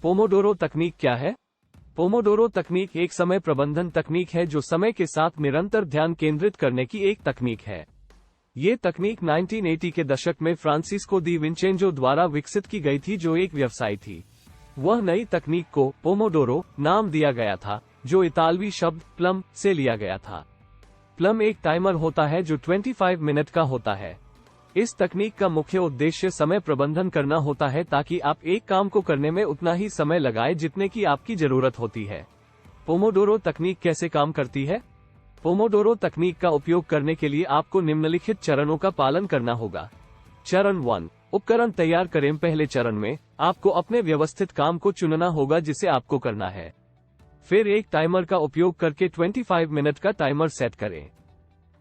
Pomodoro तकनीक क्या है? पोमोडोरो तकनीक एक समय प्रबंधन तकनीक है जो समय के साथ निरंतर ध्यान केंद्रित करने की एक तकनीक है। ये तकनीक 1980 के दशक में फ्रांसिस्को दी विंचेंजो द्वारा विकसित की गई थी, जो एक व्यवसाय थी। वह नई तकनीक को पोमोडोरो नाम दिया गया था, जो इतालवी शब्द प्लम से लिया गया था। प्लम एक टाइमर होता है जो 25 मिनट का होता है। इस तकनीक का मुख्य उद्देश्य समय प्रबंधन करना होता है ताकि आप एक काम को करने में उतना ही समय लगाएं जितने की आपकी जरूरत होती है। पोमोडोरो तकनीक कैसे काम करती है? पोमोडोरो तकनीक का उपयोग करने के लिए आपको निम्नलिखित चरणों का पालन करना होगा। चरण 1, उपकरण तैयार करें। पहले चरण में आपको अपने व्यवस्थित काम को चुनना होगा जिसे आपको करना है। फिर एक टाइमर का उपयोग करके 25 मिनट का टाइमर सेट करें।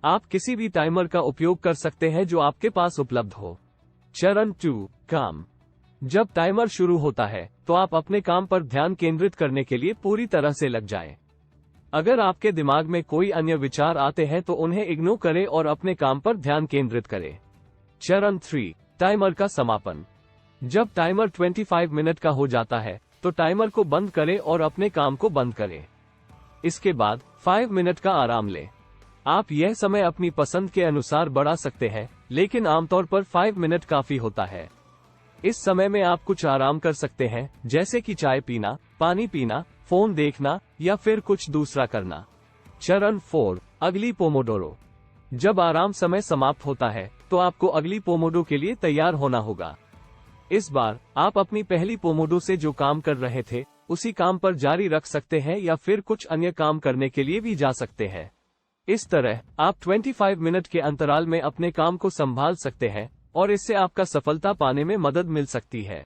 आप किसी भी टाइमर का उपयोग कर सकते हैं जो आपके पास उपलब्ध हो। चरण 2, काम। जब टाइमर शुरू होता है तो आप अपने काम पर ध्यान केंद्रित करने के लिए पूरी तरह से लग जाएं। अगर आपके दिमाग में कोई अन्य विचार आते हैं तो उन्हें इग्नोर करें और अपने काम पर ध्यान केंद्रित करें। चरण 3, टाइमर का समापन। जब टाइमर 25 मिनट का हो जाता है तो टाइमर को बंद करें और अपने काम को बंद करें। इसके बाद 5 मिनट का आराम लें। आप यह समय अपनी पसंद के अनुसार बढ़ा सकते हैं, लेकिन आमतौर पर 5 मिनट काफी होता है। इस समय में आप कुछ आराम कर सकते हैं, जैसे कि चाय पीना, पानी पीना, फोन देखना या फिर कुछ दूसरा करना। चरण 4, अगली पोमोडोरो। जब आराम समय समाप्त होता है तो आपको अगली पोमोडो के लिए तैयार होना होगा। इस बार आप अपनी पहली पोमोडो से जो काम कर रहे थे उसी काम पर जारी रख सकते हैं या फिर कुछ अन्य काम करने के लिए भी जा सकते हैं। इस तरह आप 25 मिनट के अंतराल में अपने काम को संभाल सकते हैं और इससे आपका सफलता पाने में मदद मिल सकती है।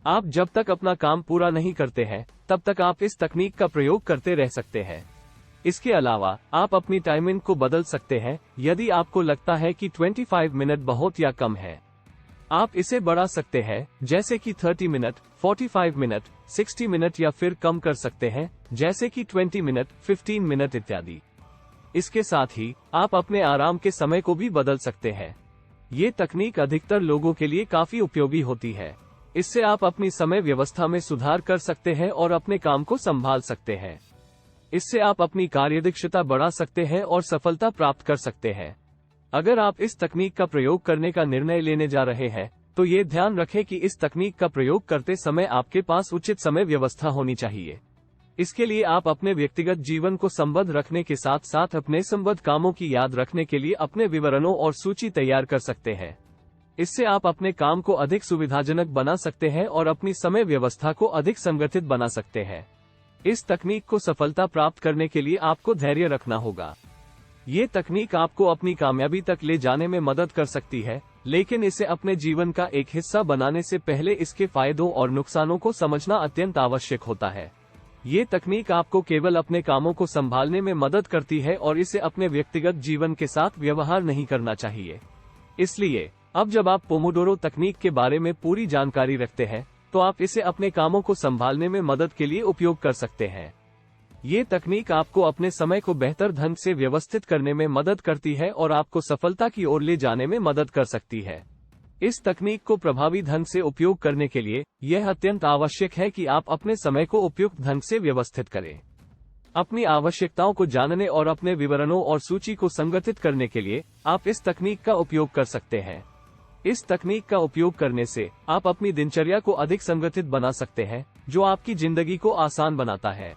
आप जब तक अपना काम पूरा नहीं करते हैं तब तक आप इस तकनीक का प्रयोग करते रह सकते हैं। इसके अलावा आप अपनी टाइमिंग को बदल सकते हैं यदि आपको लगता है कि 25 मिनट बहुत या कम है। आप इसे बढ़ा सकते हैं, जैसे कि 30 मिनट, 45 मिनट, 60 मिनट या फिर कम कर सकते हैं, जैसे कि 20 मिनट, 15 मिनट इत्यादि। इसके साथ ही आप अपने आराम के समय को भी बदल सकते हैं। ये तकनीक अधिकतर लोगों के लिए काफी उपयोगी होती है। इससे आप अपनी समय व्यवस्था में सुधार कर सकते हैं और अपने काम को संभाल सकते हैं। इससे आप अपनी कार्यदक्षता बढ़ा सकते हैं और सफलता प्राप्त कर सकते हैं। अगर आप इस तकनीक का प्रयोग करने का निर्णय लेने जा रहे हैं तो ये ध्यान रखें कि इस तकनीक का प्रयोग करते समय आपके पास उचित समय व्यवस्था होनी चाहिए। इसके लिए आप अपने व्यक्तिगत जीवन को संबद्ध रखने के साथ साथ अपने संबद्ध कामों की याद रखने के लिए अपने विवरणों और सूची तैयार कर सकते हैं। इससे आप अपने काम को अधिक सुविधाजनक बना सकते हैं और अपनी समय व्यवस्था को अधिक संगठित बना सकते हैं। इस तकनीक को सफलता प्राप्त करने के लिए आपको धैर्य रखना होगा। ये तकनीक आपको अपनी कामयाबी तक ले जाने में मदद कर सकती है, लेकिन इसे अपने जीवन का एक हिस्सा बनाने से पहले इसके फायदों और नुकसानों को समझना अत्यंत आवश्यक होता है। ये तकनीक आपको केवल अपने कामों को संभालने में मदद करती है और इसे अपने व्यक्तिगत जीवन के साथ व्यवहार नहीं करना चाहिए। इसलिए अब जब आप पोमोडोरो तकनीक के बारे में पूरी जानकारी रखते हैं तो आप इसे अपने कामों को संभालने में मदद के लिए उपयोग कर सकते हैं। ये तकनीक आपको अपने समय को बेहतर ढंग से व्यवस्थित करने में मदद करती है और आपको सफलता की ओर ले जाने में मदद कर सकती है। इस तकनीक को प्रभावी ढंग से उपयोग करने के लिए यह अत्यंत आवश्यक है कि आप अपने समय को उपयुक्त ढंग से व्यवस्थित करें। अपनी आवश्यकताओं को जानने और अपने विवरणों और सूची को संगठित करने के लिए आप इस तकनीक का उपयोग कर सकते हैं। इस तकनीक का उपयोग करने से आप अपनी दिनचर्या को अधिक संगठित बना सकते हैं, जो आपकी जिंदगी को आसान बनाता है।